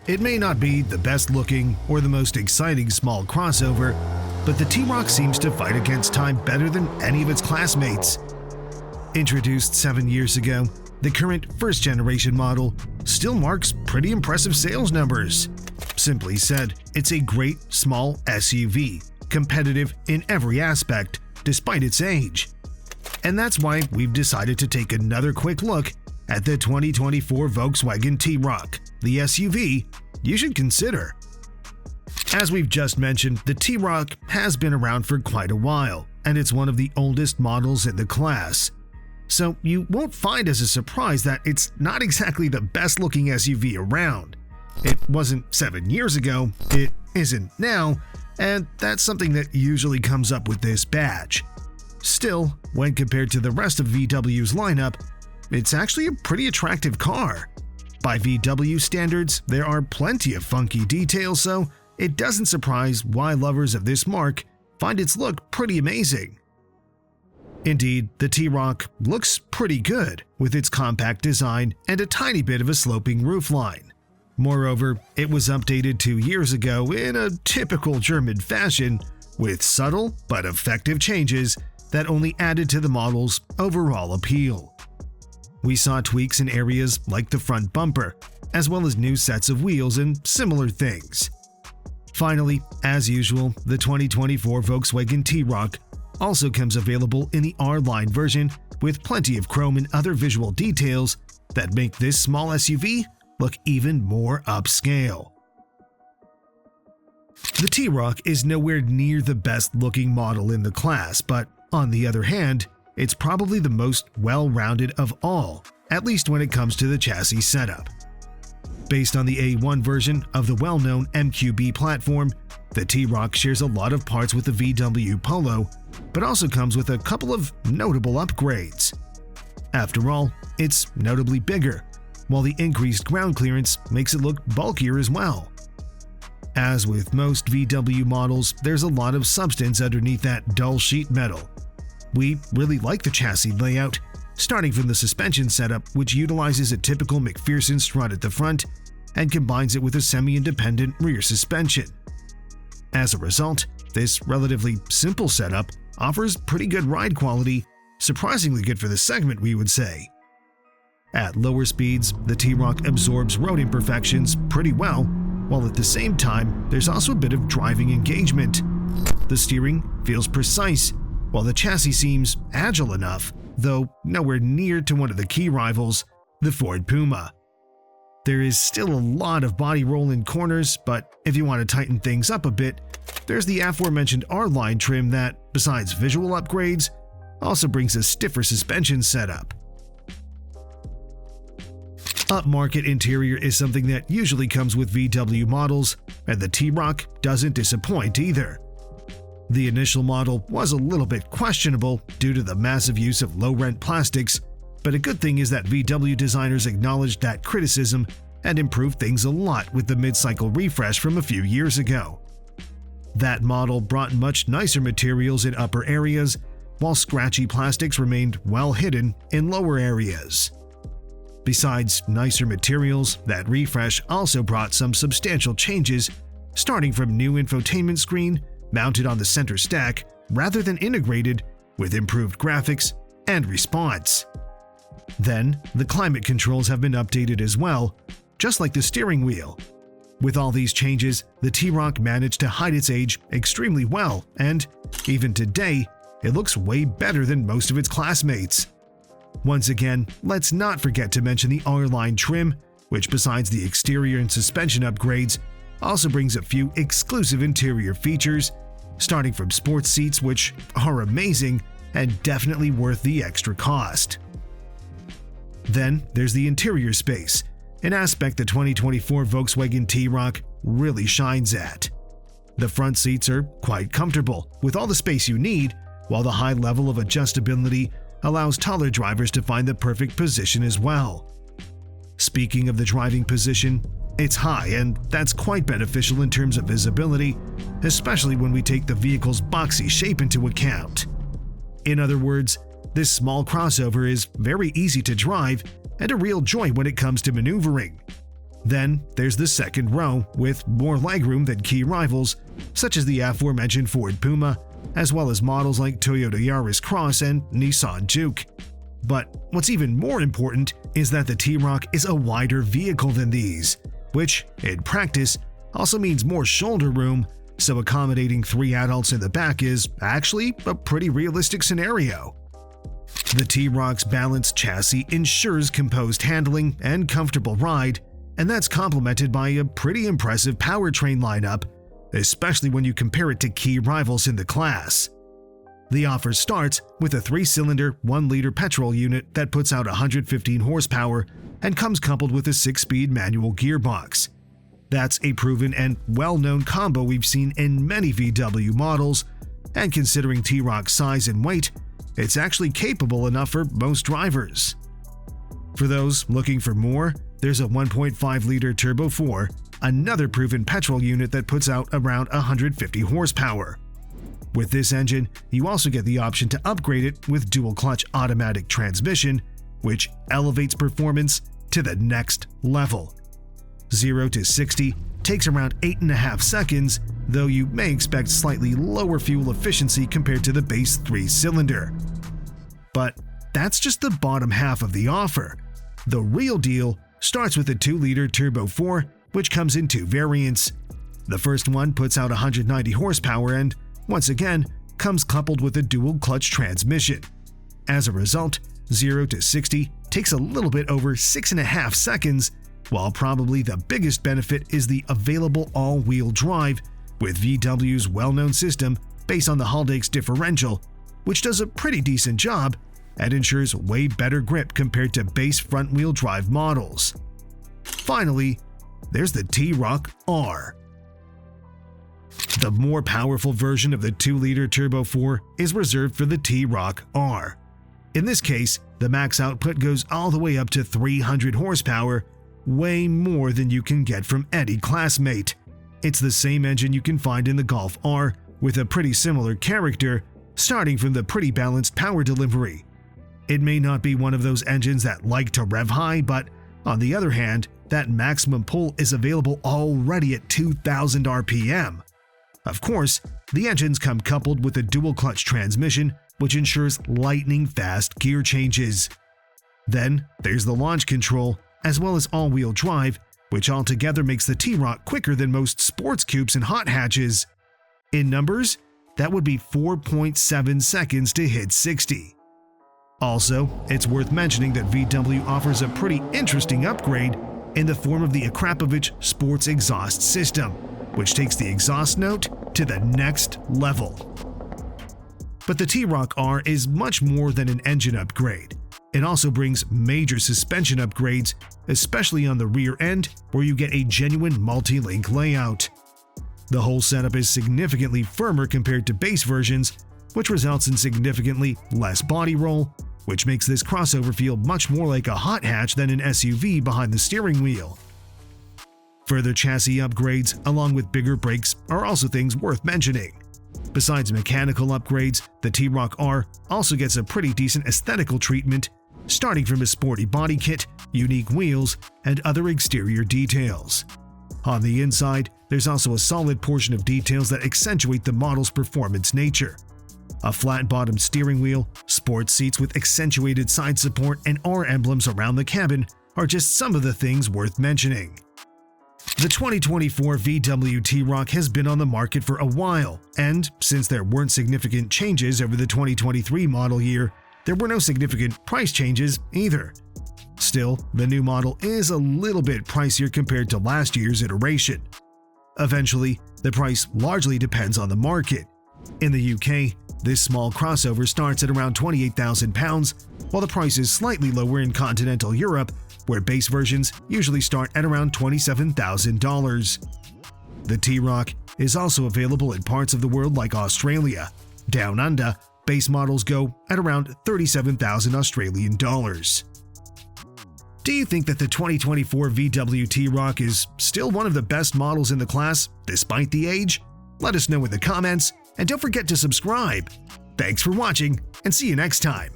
It may not be the best looking or the most exciting small crossover, but the T-Roc seems to fight against time better than any of its classmates. Introduced 7 years ago, the current first-generation model still marks pretty impressive sales numbers. Simply said, it's a great small SUV, competitive in every aspect despite its age. And that's why we've decided to take another quick look at the 2024 Volkswagen T-Roc, the SUV you should consider. As we've just mentioned, the T-Roc has been around for quite a while, and it's one of the oldest models in the class. So you won't find as a surprise that it's not exactly the best looking SUV around. It wasn't 7 years ago, it isn't now, and that's something that usually comes up with this badge. Still, when compared to the rest of VW's lineup, it's actually a pretty attractive car. By VW standards, there are plenty of funky details, so it doesn't surprise why lovers of this marque find its look pretty amazing. Indeed, the T-Roc looks pretty good with its compact design and a tiny bit of a sloping roofline. Moreover, it was updated 2 years ago in a typical German fashion with subtle but effective changes that only added to the model's overall appeal. We saw tweaks in areas like the front bumper, as well as new sets of wheels and similar things. Finally, as usual, the 2024 Volkswagen T-Roc also comes available in the R-Line version with plenty of chrome and other visual details that make this small SUV look even more upscale. The T-Roc is nowhere near the best-looking model in the class, but on the other hand, it's probably the most well-rounded of all, at least when it comes to the chassis setup. Based on the A1 version of the well-known MQB platform, the T-Roc shares a lot of parts with the VW Polo, but also comes with a couple of notable upgrades. After all, it's notably bigger, while the increased ground clearance makes it look bulkier as well. As with most VW models, there's a lot of substance underneath that dull sheet metal. We really like the chassis layout, starting from the suspension setup, which utilizes a typical McPherson strut at the front and combines it with a semi-independent rear suspension. As a result, this relatively simple setup offers pretty good ride quality, surprisingly good for the segment, we would say. At lower speeds, the T-Roc absorbs road imperfections pretty well, while at the same time, there's also a bit of driving engagement. The steering feels precise, while the chassis seems agile enough, though nowhere near to one of the key rivals, the Ford Puma. There is still a lot of body roll in corners, but if you want to tighten things up a bit, there's the aforementioned R-Line trim that, besides visual upgrades, also brings a stiffer suspension setup. Upmarket interior is something that usually comes with VW models, and the T-Roc doesn't disappoint either. The initial model was a little bit questionable due to the massive use of low-rent plastics, but a good thing is that VW designers acknowledged that criticism and improved things a lot with the mid-cycle refresh from a few years ago. That model brought much nicer materials in upper areas, while scratchy plastics remained well hidden in lower areas. Besides nicer materials, that refresh also brought some substantial changes, starting from new infotainment screen mounted on the center stack rather than integrated, with improved graphics and response. Then, the climate controls have been updated as well, just like the steering wheel. With all these changes, the T-Roc managed to hide its age extremely well, and even today, it looks way better than most of its classmates. Once again, let's not forget to mention the R-Line trim, which besides the exterior and suspension upgrades, also brings a few exclusive interior features, starting from sports seats, which are amazing and definitely worth the extra cost. Then there's the interior space, an aspect the 2024 Volkswagen T-Roc really shines at. The front seats are quite comfortable, with all the space you need, while the high level of adjustability allows taller drivers to find the perfect position as well. Speaking of the driving position, it's high, and that's quite beneficial in terms of visibility, especially when we take the vehicle's boxy shape into account. In other words, this small crossover is very easy to drive and a real joy when it comes to maneuvering. Then there's the second row, with more legroom than key rivals, such as the aforementioned Ford Puma, as well as models like Toyota Yaris Cross and Nissan Juke. But what's even more important is that the T-Roc is a wider vehicle than these, which, in practice, also means more shoulder room, so accommodating 3 adults in the back is actually a pretty realistic scenario. The T-Roc's balanced chassis ensures composed handling and comfortable ride, and that's complemented by a pretty impressive powertrain lineup, especially when you compare it to key rivals in the class. The offer starts with a 3-cylinder, 1-liter petrol unit that puts out 115 horsepower and comes coupled with a 6-speed manual gearbox. That's a proven and well-known combo we've seen in many VW models, and considering T-Roc's size and weight, it's actually capable enough for most drivers. For those looking for more, there's a 1.5-liter Turbo 4, another proven petrol unit that puts out around 150 horsepower. With this engine, you also get the option to upgrade it with dual-clutch automatic transmission, which elevates performance to the next level. 0 to 60 takes around 8.5 seconds, though you may expect slightly lower fuel efficiency compared to the base 3-cylinder. But that's just the bottom half of the offer. The real deal starts with the 2-liter Turbo 4, which comes in 2 variants. The first one puts out 190 horsepower and, once again, comes coupled with a dual-clutch transmission. As a result, 0 to 60 takes a little bit over 6.5 seconds, while probably the biggest benefit is the available all-wheel drive with VW's well-known system based on the Haldex differential, which does a pretty decent job and ensures way better grip compared to base front-wheel drive models. Finally, there's the T-Roc R. The more powerful version of the 2-liter Turbo 4 is reserved for the T-Roc R. In this case, the max output goes all the way up to 300 horsepower, way more than you can get from any classmate. It's the same engine you can find in the Golf R, with a pretty similar character, starting from the pretty balanced power delivery. It may not be one of those engines that like to rev high, but on the other hand, that maximum pull is available already at 2,000 RPM. Of course, the engines come coupled with a dual-clutch transmission, which ensures lightning-fast gear changes. Then there's the launch control, as well as all-wheel drive, which altogether makes the T-Roc quicker than most sports coupes and hot hatches. In numbers, that would be 4.7 seconds to hit 60. Also, it's worth mentioning that VW offers a pretty interesting upgrade in the form of the Akrapovic Sports Exhaust System, which takes the exhaust note to the next level. But the T-Roc R is much more than an engine upgrade. It also brings major suspension upgrades, especially on the rear end, where you get a genuine multi-link layout. The whole setup is significantly firmer compared to base versions, which results in significantly less body roll, which makes this crossover feel much more like a hot hatch than an SUV behind the steering wheel. Further chassis upgrades, along with bigger brakes, are also things worth mentioning. Besides mechanical upgrades, the T-Roc R also gets a pretty decent aesthetical treatment, starting from a sporty body kit, unique wheels, and other exterior details. On the inside, there's also a solid portion of details that accentuate the model's performance nature. A flat-bottomed steering wheel, sports seats with accentuated side support, and R emblems around the cabin are just some of the things worth mentioning. The 2024 VW T-Roc has been on the market for a while, and since there weren't significant changes over the 2023 model year, there were no significant price changes either. Still, the new model is a little bit pricier compared to last year's iteration. Eventually, the price largely depends on the market. In the UK, this small crossover starts at around £28,000, while the price is slightly lower in continental Europe, where base versions usually start at around $27,000. The T-Roc is also available in parts of the world like Australia. Down under, base models go at around 37,000 Australian dollars. Do you think that the 2024 VW T-Roc is still one of the best models in the class, despite the age? Let us know in the comments, and don't forget to subscribe. Thanks for watching, and see you next time.